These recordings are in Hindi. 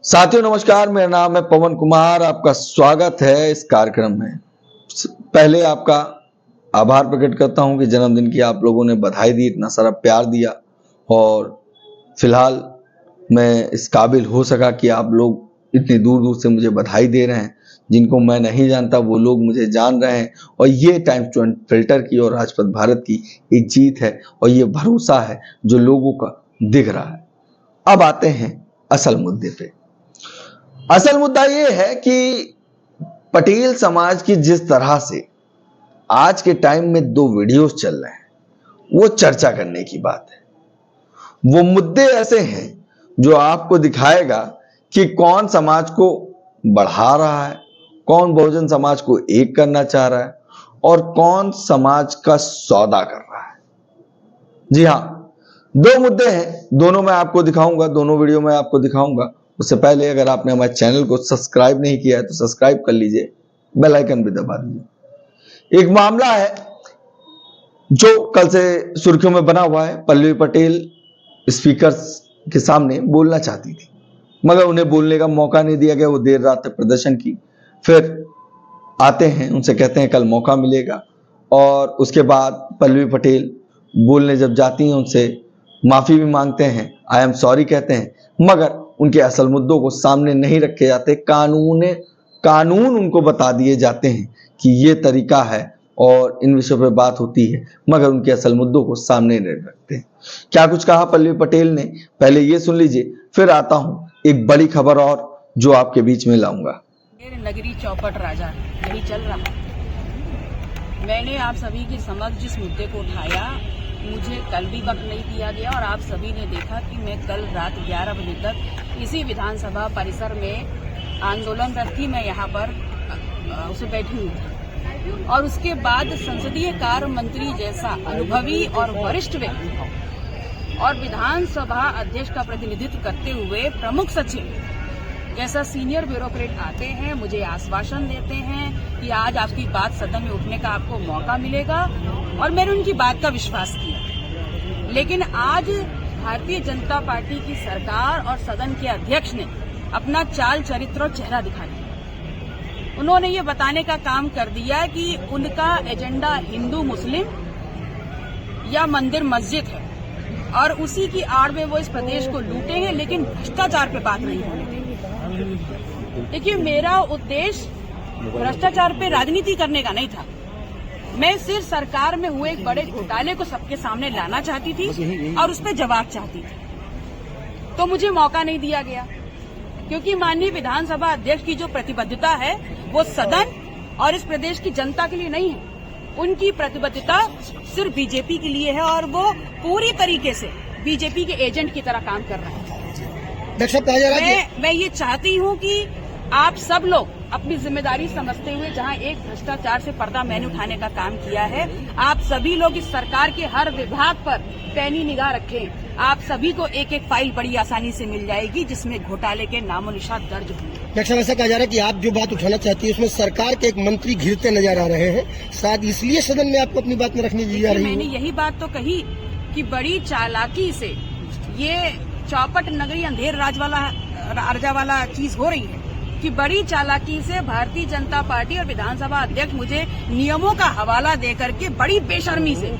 साथियों नमस्कार, मेरा नाम है पवन कुमार। आपका स्वागत है इस कार्यक्रम में। पहले आपका आभार प्रकट करता हूं कि जन्मदिन की आप लोगों ने बधाई दी, इतना सारा प्यार दिया और फिलहाल मैं इस काबिल हो सका कि आप लोग इतनी दूर दूर से मुझे बधाई दे रहे हैं। जिनको मैं नहीं जानता वो लोग मुझे जान रहे हैं और ये टाइम्स 20 फिल्टर की और राजपथ भारत की एक जीत है और ये भरोसा है जो लोगों का दिख रहा है। अब आते हैं असल मुद्दे पे। असल मुद्दा यह है कि पटेल समाज की जिस तरह से आज के टाइम में दो वीडियोस चल रहे हैं वो चर्चा करने की बात है। वो मुद्दे ऐसे हैं जो आपको दिखाएगा कि कौन समाज को बढ़ा रहा है, कौन बहुजन समाज को एक करना चाह रहा है और कौन समाज का सौदा कर रहा है। जी हां, दो मुद्दे हैं, दोनों मैं आपको दिखाऊंगा, दोनों वीडियो में आपको दिखाऊंगा। उससे पहले अगर आपने हमारे चैनल को सब्सक्राइब नहीं किया है तो सब्सक्राइब कर लीजिए, बेल आइकन भी दबा दीजिए। एक मामला है जो कल से सुर्खियों में बना हुआ है। पल्लवी पटेल स्पीकर के सामने बोलना चाहती थी मगर उन्हें बोलने का मौका नहीं दिया गया। वो देर रात तक प्रदर्शन की, फिर आते हैं उनसे कहते हैं कल मौका मिलेगा और उसके बाद पल्लवी पटेल बोलने जब जाती हैं उनसे माफी भी मांगते हैं, आई एम सॉरी कहते हैं, मगर उनके असल मुद्दों को सामने नहीं रखे जाते। कानून उनको बता दिए जाते हैं कि ये तरीका है और इन विषयों पे बात होती है, मगर उनके असल मुद्दों को सामने नहीं रखते हैं। क्या कुछ कहा पल्लवी पटेल ने, पहले ये सुन लीजिए, फिर आता हूं एक बड़ी खबर और जो आपके बीच में लाऊंगा। नगरी चौपट राजा यही चल रहा। मैंने आप सभी के समक्ष जिस मुद्दे को उठाया, मुझे कल भी वक्त नहीं दिया गया और आप सभी ने देखा कि मैं कल रात 11 बजे तक इसी विधानसभा परिसर में आंदोलनरत थी। मैं यहाँ पर उसे बैठी हुई थी और उसके बाद संसदीय कार्य मंत्री जैसा अनुभवी और वरिष्ठ व्यक्ति और विधानसभा अध्यक्ष का प्रतिनिधित्व करते हुए प्रमुख सचिव जैसा सीनियर ब्यूरोक्रेट आते हैं, मुझे आश्वासन देते हैं कि आज आपकी बात सदन में उठने का आपको मौका मिलेगा और मैंने उनकी बात का विश्वास किया। लेकिन आज भारतीय जनता पार्टी की सरकार और सदन के अध्यक्ष ने अपना चाल चरित्र और चेहरा दिखा दिया। उन्होंने ये बताने का काम कर दिया कि उनका एजेंडा हिंदू मुस्लिम या मंदिर मस्जिद है और उसी की आड़ में वो इस प्रदेश को लूटेंगे, लेकिन भ्रष्टाचार पे बात नहीं होने देंगे। देखिए, मेरा उद्देश्य भ्रष्टाचार पे राजनीति करने का नहीं था। मैं सिर्फ सरकार में हुए एक बड़े घोटाले को सबके सामने लाना चाहती थी और उस पर जवाब चाहती थी। तो मुझे मौका नहीं दिया गया क्योंकि माननीय विधानसभा अध्यक्ष की जो प्रतिबद्धता है वो सदन और इस प्रदेश की जनता के लिए नहीं है। उनकी प्रतिबद्धता सिर्फ बीजेपी के लिए है और वो पूरी तरीके से बीजेपी के एजेंट की तरह काम कर रहे हैं। मैं ये चाहती हूँ कि आप सब लोग अपनी जिम्मेदारी समझते हुए, जहाँ एक भ्रष्टाचार से पर्दा मैंने उठाने का काम किया है, आप सभी लोग इस सरकार के हर विभाग पर पैनी निगाह रखें। आप सभी को एक एक फाइल बड़ी आसानी से मिल जाएगी जिसमें घोटाले के नामो निशान दर्ज होंगे। ऐसा कहा जा रहा है कि आप जो बात उठाना चाहती है उसमें सरकार के एक मंत्री घिरते नजर आ रहे हैं, शायद इसलिए सदन में आपको अपनी बात में रखने दी जा रही है। मैंने यही बात तो कही कि बड़ी चालाकी से ये चौपट नगरी अंधेर राजा वाला चीज हो रही है कि बड़ी चालाकी से भारतीय जनता पार्टी और विधानसभा अध्यक्ष मुझे नियमों का हवाला देकर के बड़ी बेशर्मी से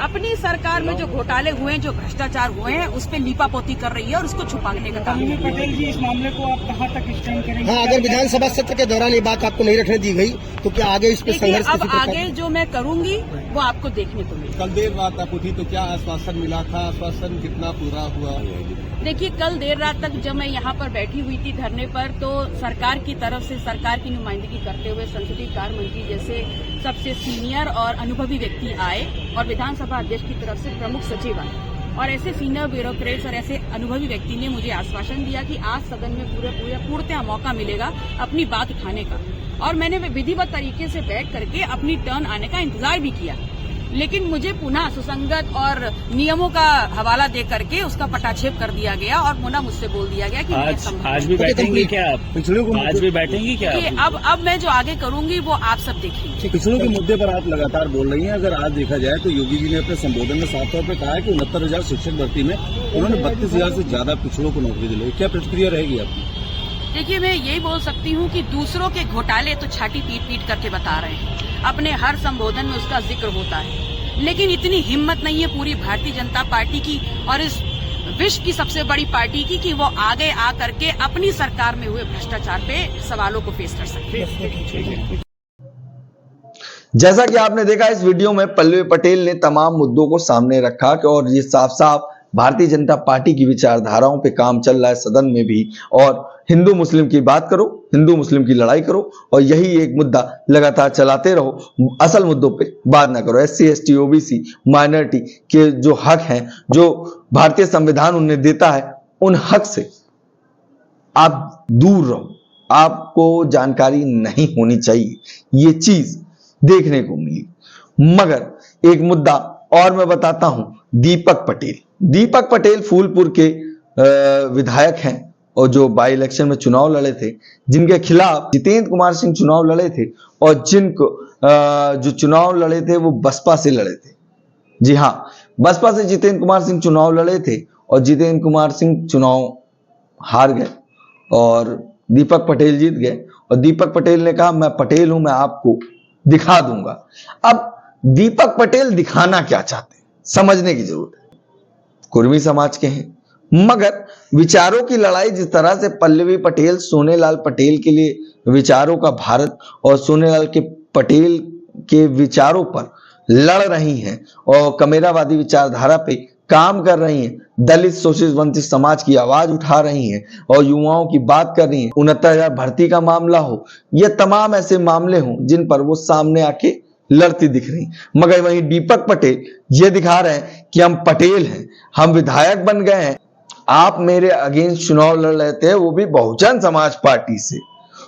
अपनी सरकार में जो घोटाले हुए हैं, जो भ्रष्टाचार हुए हैं, उस पर लीपापोती कर रही है और उसको छुपाने का काम। पटेल जी, इस मामले को आप कहां तक स्टैंड करेंगे? हाँ, अगर विधानसभा सत्र के दौरान ये बात आपको नहीं रखने दी गई तो क्या आगे इस पर संघर्ष? अब आगे जो मैं करूंगी वो आपको देखने को मिलेगा। कल देर रात आप उठी तो क्या आश्वासन मिला था? आश्वासन कितना पूरा हुआ? देखिए, कल देर रात तक जब मैं यहाँ पर बैठी हुई थी धरने पर, तो सरकार की तरफ से सरकार की नुमाइंदगी करते हुए संसदीय कार्य मंत्री जैसे सबसे सीनियर और अनुभवी व्यक्ति आए और विधानसभा अध्यक्ष की तरफ से प्रमुख सचिव आए और ऐसे सीनियर ब्यूरोक्रेट्स और ऐसे अनुभवी व्यक्ति ने मुझे आश्वासन दिया कि आज सदन में पूर्णतः मौका मिलेगा अपनी बात उठाने का। और मैंने विधिवत तरीके से बैठ करके अपनी टर्न आने का इंतजार भी किया, लेकिन मुझे पुनः सुसंगत और नियमों का हवाला दे करके उसका पटाक्षेप कर दिया गया और पुनः मुझसे बोल दिया गया कि आज भी बैठेंगी क्या आप? पिछड़ों को आज भी बैठेंगी क्या? अब मैं जो आगे करूंगी वो आप सब देखेंगे। पिछड़ों के मुद्दे पर आप लगातार बोल रही हैं। अगर आज देखा जाए तो योगी जी ने अपने संबोधन में साफ तौर पर कहा है कि 69,000 शिक्षक भर्ती में उन्होंने 32,000 से ज्यादा पिछड़ों को नौकरी दिलाई। क्या प्रतिक्रिया रहेगी आपकी? देखिए, मैं यही बोल सकती हूँ कि दूसरों के घोटाले तो छाती पीट पीट करके बता रहे हैं, अपने हर संबोधन में उसका जिक्र होता है, लेकिन इतनी हिम्मत नहीं है पूरी भारतीय जनता पार्टी की और इस विश्व की सबसे बड़ी पार्टी की कि वो आगे आ करके अपनी सरकार में हुए भ्रष्टाचार पे सवालों को फेस कर सके। जैसा कि आपने देखा इस वीडियो में पल्लवी पटेल ने तमाम मुद्दों को सामने रखा कि और ये साफ साफ भारतीय जनता पार्टी की विचारधाराओं पे काम चल रहा है सदन में भी, और हिंदू मुस्लिम की बात करो, हिंदू मुस्लिम की लड़ाई करो और यही एक मुद्दा लगातार चलाते रहो, असल मुद्दों पे बात ना करो। SC ST OBC माइनॉरिटी के जो हक हैं, जो भारतीय संविधान उन्हें देता है, उन हक से आप दूर रहो, आपको जानकारी नहीं होनी चाहिए। ये चीज देखने को मिली। मगर एक मुद्दा और मैं बताता हूं, दीपक पटेल फूलपुर के विधायक हैं और जो बाई इलेक्शन में चुनाव लड़े थे, जिनके खिलाफ जितेंद्र कुमार सिंह चुनाव लड़े थे और जिनको जो चुनाव लड़े थे वो बसपा से लड़े थे। जी हां, बसपा से जितेंद्र कुमार सिंह चुनाव लड़े थे और जितेंद्र कुमार सिंह चुनाव हार गए और दीपक पटेल जीत गए। और दीपक पटेल ने कहा मैं पटेल हूं, मैं आपको दिखा दूंगा। अब दीपक पटेल दिखाना क्या चाहते हैं, समझने की जरूरत है। कुर्मी समाज के हैं, मगर विचारों की लड़ाई जिस तरह से पल्लवी पटेल सोनेलाल पटेल के लिए विचारों का भारत और सोनेलाल के पटेल के विचारों पर लड़ रही हैं और कमेरावादी विचारधारा पे काम कर रही हैं, दलित शोषित वंचित समाज की आवाज उठा रही हैं और युवाओं की बात कर रही हैं, 69,000 भर्ती का मामला हो, ये तमाम ऐसे मामले हों जिन पर वो सामने आके लड़ती दिख रही। मगर वहीं दीपक पटेल ये दिखा रहे हैं कि हम पटेल हैं, हम विधायक बन गए हैं। आप मेरे अगेंस्ट चुनाव लड़ रहे थे, वो भी बहुजन समाज पार्टी से,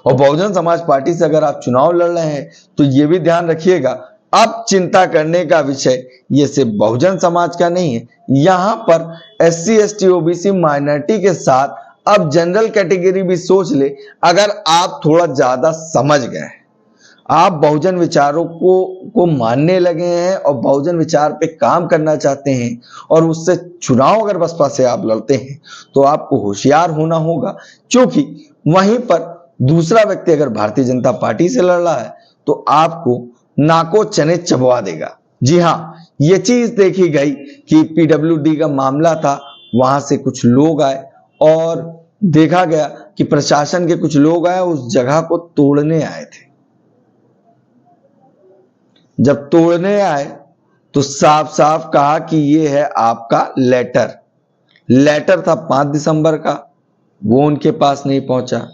और बहुजन समाज पार्टी से अगर आप चुनाव लड़ रहे हैं तो ये भी ध्यान रखिएगा, अब चिंता करने का विषय ये सिर्फ बहुजन समाज का नहीं है, यहां पर SC ST OBC माइनॉरिटी के साथ अब जनरल कैटेगरी भी सोच ले। अगर आप थोड़ा ज्यादा समझ गए हैं, आप बहुजन विचारों को मानने लगे हैं और बहुजन विचार पे काम करना चाहते हैं और उससे चुनाव अगर बसपा से आप लड़ते हैं तो आपको होशियार होना होगा, क्योंकि वहीं पर दूसरा व्यक्ति अगर भारतीय जनता पार्टी से लड़ रहा है तो आपको नाको चने चबवा देगा। जी हां, ये चीज देखी गई कि PWD का मामला था, वहां से कुछ लोग आए और देखा गया कि प्रशासन के कुछ लोग आए, उस जगह को तोड़ने आए थे। जब तोड़ने आए तो साफ साफ कहा कि ये है आपका लेटर था 5 दिसंबर का, वो उनके पास नहीं पहुंचा।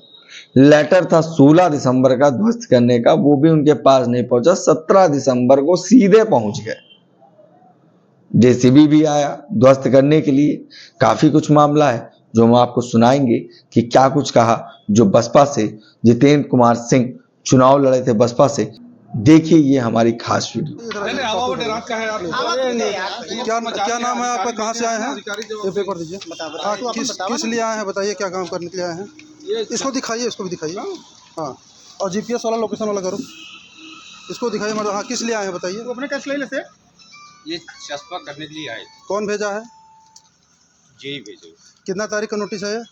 लेटर था 16 दिसंबर का ध्वस्त करने का, वो भी उनके पास नहीं पहुंचा। 17 दिसंबर को सीधे पहुंच गए, JCB भी आया ध्वस्त करने के लिए। काफी कुछ मामला है जो हम आपको सुनाएंगे कि क्या कुछ कहा जो बसपा से जितेंद्र कुमार सिंह चुनाव लड़े थे बसपा से। देखिए ये हमारी खास वीडियो। क्या नाम है आपका, कहाँ से आए हैं, ये पे कर दीजिए। किस लिए आए हैं बताइए, क्या काम करने के लिए आए हैं? इसको दिखाइए, इसको भी दिखाइए। हाँ, और GPS वाला लोकेशन वाला करो, इसको दिखाइए। मतलब हाँ, किस लिए आए हैं बताइए। अपने कैसे ले से ये चस्पा करने के लिए आए। कौन भेजा है? जेई भेजे। कितना तारीख का नोटिस है?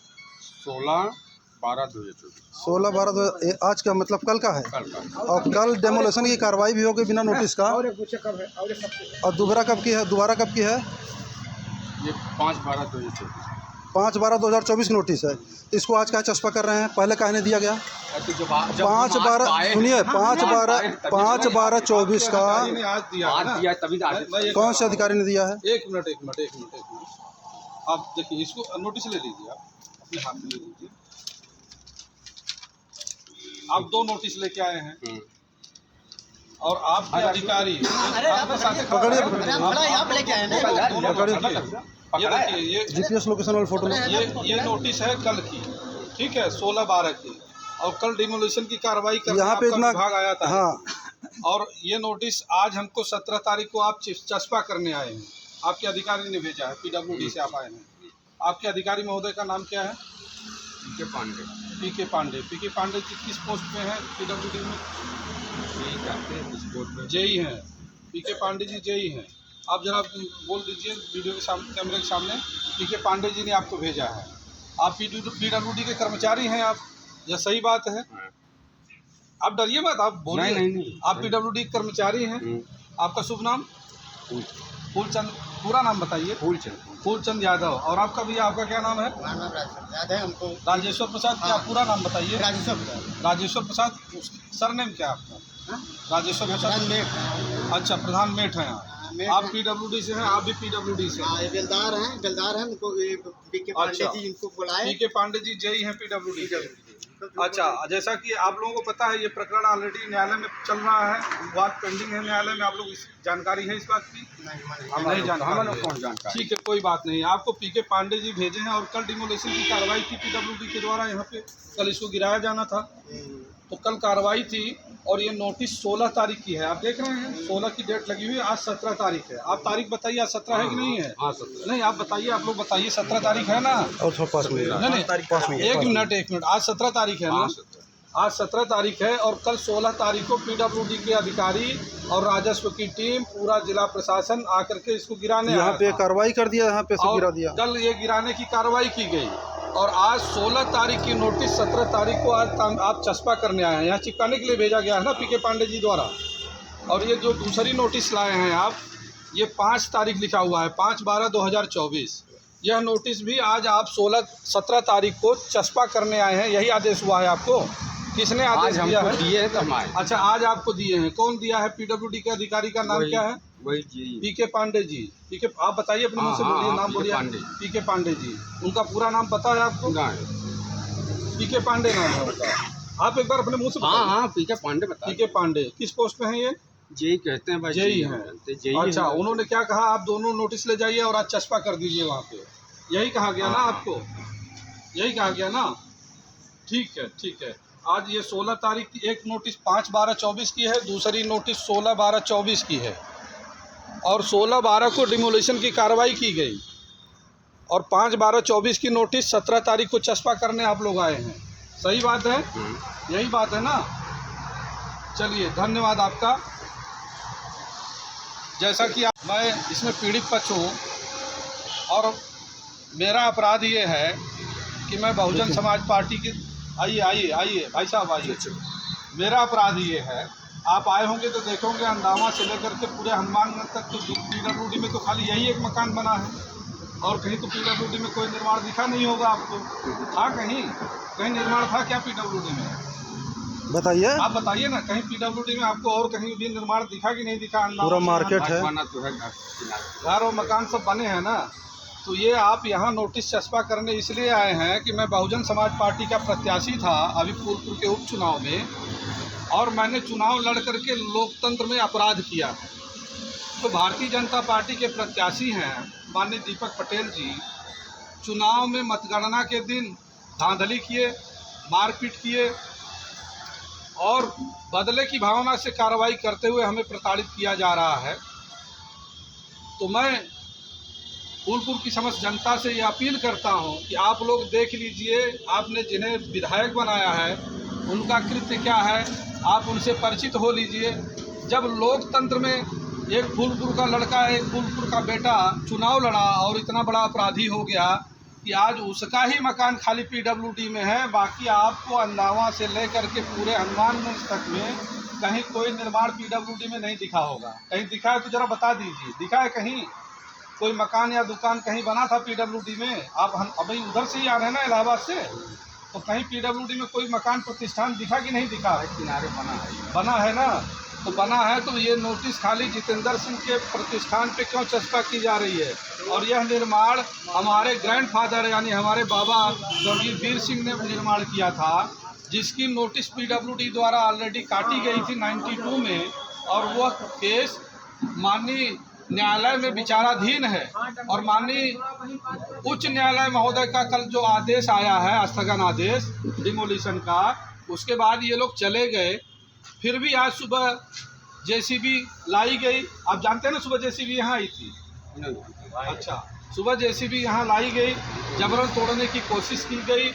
16/12/2024। 16/12 आज का मतलब कल का है। कल का। और कल डेमोलेशन की कार्रवाई भी होगी बिना नोटिस का। और दोबारा कब की है? ये 5/12/2024। 5/12/2024 की नोटिस है। इसको आज का चस्पा कर रहे हैं, पहले कहने दिया गया। 5/12 सुनिए, 5/12/24 का कौन से अधिकारी ने दिया है? एक मिनट। आप देखिए, इसको नोटिस ले लीजिए, आप अपने हाथ में ले लीजिए। आप 2 नोटिस लेके आए हैं और आप अधिकारी ये GPS लोकेशन वाला फोटो ये नोटिस है कल की, ठीक है, 16/12 की, और कल डिमोलिशन की कार्रवाई कर यहाँ पे इतना विभाग आया था। हाँ, और ये नोटिस आज हमको 17 तारीख को आप चस्पा करने आए हैं, आपके अधिकारी ने भेजा है, PWD से आप आए हैं। आपके अधिकारी महोदय का नाम क्या है? पीके पांडे जी किस पोस्ट पे हैं PWD में? जेई हैं। पीके पांडे जी जेई हैं। आप जरा बोल दीजिए वीडियो के सामने, कैमरे के सामने, पीके पांडे जी ने आपको भेजा है। आप PWD के कर्मचारी हैं आप? यह सही बात है। आप डरिए मत, आप बोलिए। नहीं। आप पीडब्ल्यूडी कर्मचारी हैं। आपका शुभ नाम? फूलचंद। पूरा नाम बताइए। फूलचंद यादव। और आपका भैया, आपका क्या नाम है? हमको राजेश्वर प्रसाद। क्या पूरा नाम बताइए? राजेश्वर प्रसाद। सरनेम क्या है आपका? राजेश्वर प्रसाद। अच्छा, प्रधान मेट हैं आप। आप पीडब्ल्यूडी से हैं? आप भी पीडब्ल्यूडी से हैं? बेलदार हैं उनको पीके पांडे जी इनको बुलाए। पीके पांडे जी जेई हैं पीडब्ल्यूडी के। अच्छा, जैसा कि आप लोगों को पता है, ये प्रकरण ऑलरेडी न्यायालय में चल रहा है, बात पेंडिंग है न्यायालय में। आप लोग इस जानकारी है इस बात की? नहीं जानकारी। ठीक है, कोई बात नहीं। आपको पीके पांडे जी भेजे हैं और कल डिमोलेशन की कार्रवाई थी पीडब्ल्यूडी के द्वारा यहाँ पे। कल इसको गिराया जाना था, तो कल कार्रवाई थी और ये नोटिस 16 तारीख की है। आप देख रहे हैं 16 की डेट लगी हुई है, आज 17 तारीख है। आप तारीख बताइए, आज 17 है कि नहीं है? नहीं, आप बताइए, आप लोग बताइए 17 तारीख है ना? नहीं, एक मिनट, आज 17 तारीख है ना? आज 17 तारीख है और कल 16 तारीख को पीडब्ल्यूडी के अधिकारी और राजस्व की टीम, पूरा जिला प्रशासन आकर के इसको गिराने यहाँ पे कार्रवाई कर दिया, यहाँ पे सब गिरा दिया। कल ये गिराने की कार्रवाई की गई और आज 16 तारीख की नोटिस 17 तारीख को आज आप चस्पा करने आए हैं। यहाँ चिपकाने के लिए भेजा गया है ना पीके पांडे जी द्वारा। और ये जो दूसरी नोटिस लाए हैं आप, ये 5 तारीख लिखा हुआ है, 5/12/2024। यह नोटिस भी आज आप 17 तारीख को चस्पा करने आए हैं। यही आदेश हुआ है आपको? किसने आदेश दिया है? दिए है तो अच्छा, आज आपको दिए हैं। कौन दिया है? पीडब्ल्यूडी के अधिकारी का नाम क्या है? वही जी, पीके पांडे जी। पीके, आप बताइए अपने मुंह से, बोलिए नाम बोलिए। पीके पांडे जी। उनका पूरा नाम पता है आपको? पीके पांडे नाम है उनका। आप एक बार अपने मुंह से बताइए। पीके पांडे बता। पीके पांडे किस पोस्ट पे हैं ये? जेई कहते हैं भाई। जेई हैं। अच्छा, उन्होंने क्या कहा? आप दोनों नोटिस ले जाइए और आज चस्पा कर दीजिए वहाँ पे। यही कहा गया ना आपको? यही कहा गया ना? ठीक है। आज ये 16 तारीख की एक नोटिस 5/12/24 की है, दूसरी नोटिस 16/12/24 की है और 16/12 को डिमोलिशन की कार्रवाई की गई और 5/12/24 की नोटिस 17 तारीख को चस्पा करने आप लोग आए हैं। सही बात है? यही बात है ना? चलिए, धन्यवाद आपका। जैसा कि मैं इसमें पीड़ित पक्ष हूँ और मेरा अपराध ये है कि मैं बहुजन समाज पार्टी की। आइए भाई साहब, आइए। मेरा अपराध ये है, आप आए होंगे तो देखोगे अंदावा से लेकर के पूरे हनुमानगढ़ तक तो पीडब्ल्यूडी में तो खाली यही एक मकान बना है और कहीं तो पीडब्ल्यूडी में कोई निर्माण दिखा नहीं होगा आपको। था कहीं निर्माण था क्या पीडब्ल्यूडी में? बताइए, आप बताइए ना, कहीं पीडब्ल्यूडी में आपको और कहीं भी निर्माण दिखा कि नहीं दिखा? पूरा मार्केट है, घर और मकान सब बने हैं ना। तो ये आप यहाँ नोटिस चस्पा करने इसलिए आए हैं कि मैं बहुजन समाज पार्टी का प्रत्याशी था अभी फूलपुर के उपचुनाव में और मैंने चुनाव लड़ करके लोकतंत्र में अपराध किया। तो भारतीय जनता पार्टी के प्रत्याशी हैं माननीय दीपक पटेल जी, चुनाव में मतगणना के दिन धांधली किए, मारपीट किए और बदले की भावना से कार्रवाई करते हुए हमें प्रताड़ित किया जा रहा है। तो मैं फूलपुर की समस्त जनता से ये अपील करता हूं कि आप लोग देख लीजिए, आपने जिन्हें विधायक बनाया है उनका कृत्य क्या है, आप उनसे परिचित हो लीजिए। जब लोकतंत्र में एक फूलपुर का लड़का, एक फूलपुर का बेटा चुनाव लड़ा और इतना बड़ा अपराधी हो गया कि आज उसका ही मकान खाली पीडब्ल्यूडी में है, बाकी आपको अंदावा से लेकर के पूरे हनुमानगंज तक में कहीं कोई निर्माण पीडब्ल्यूडी में नहीं दिखा होगा। कहीं दिखा है तो जरा बता दीजिए, दिखा है कहीं कोई मकान या दुकान कहीं बना था पीडब्ल्यूडी में? आप हम अभी उधर से ही आ रहे हैं ना इलाहाबाद से, तो कहीं पीडब्ल्यूडी में कोई मकान प्रतिष्ठान दिखा कि नहीं दिखा? किनारे बना है ना? तो बना है तो ये नोटिस खाली जितेंद्र सिंह के प्रतिष्ठान पे क्यों चस्पा की जा रही है? और यह निर्माण हमारे ग्रैंडफादर यानी हमारे बाबा स्वर्गीय वीर सिंह ने निर्माण किया था, जिसकी नोटिस पीडब्ल्यूडी द्वारा ऑलरेडी काटी गई थी 92 में और वह केस माननीय न्यायालय में विचाराधीन है और माननीय उच्च न्यायालय महोदय का कल जो आदेश आया है, स्थगन आदेश डिमोलिशन का, उसके बाद ये लोग चले गए। फिर भी आज सुबह जेसीबी लाई गई। आप जानते हैं ना, सुबह जेसीबी यहाँ आई थी। अच्छा, सुबह जेसीबी यहाँ लाई गई, जबरन तोड़ने की कोशिश की गई।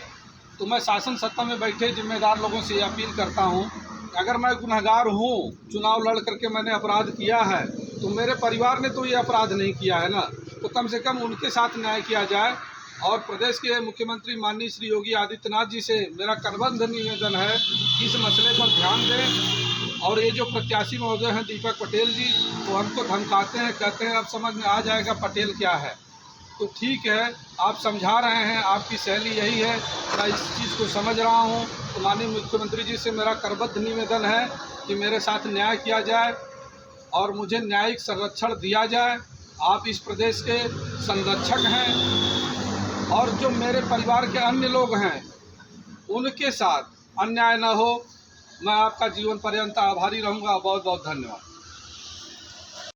तो मैं शासन सत्ता में बैठे जिम्मेदार लोगों से ये अपील करता हूँ, अगर मैं गुनहगार हूँ, चुनाव लड़ करके मैंने अपराध किया है, तो मेरे परिवार ने तो ये अपराध नहीं किया है ना, तो कम से कम उनके साथ न्याय किया जाए। और प्रदेश के मुख्यमंत्री माननीय श्री योगी आदित्यनाथ जी से मेरा करबद्ध निवेदन है कि इस मसले पर ध्यान दें। और ये जो प्रत्याशी महोदय हैं दीपक पटेल जी, वो हमको धमकाते हैं, कहते हैं अब समझ में आ जाएगा पटेल क्या है। तो ठीक है, आप समझा रहे हैं, आपकी शैली यही है, मैं इस चीज़ को समझ रहा हूँ। तो माननीय मुख्यमंत्री जी से मेरा करबद्ध निवेदन है कि मेरे साथ न्याय किया जाए और मुझे न्यायिक संरक्षण दिया जाए। आप इस प्रदेश के संरक्षक हैं और जो मेरे परिवार के अन्य लोग हैं उनके साथ अन्याय न हो। मैं आपका जीवन पर्यंत आभारी रहूँगा। बहुत बहुत धन्यवाद।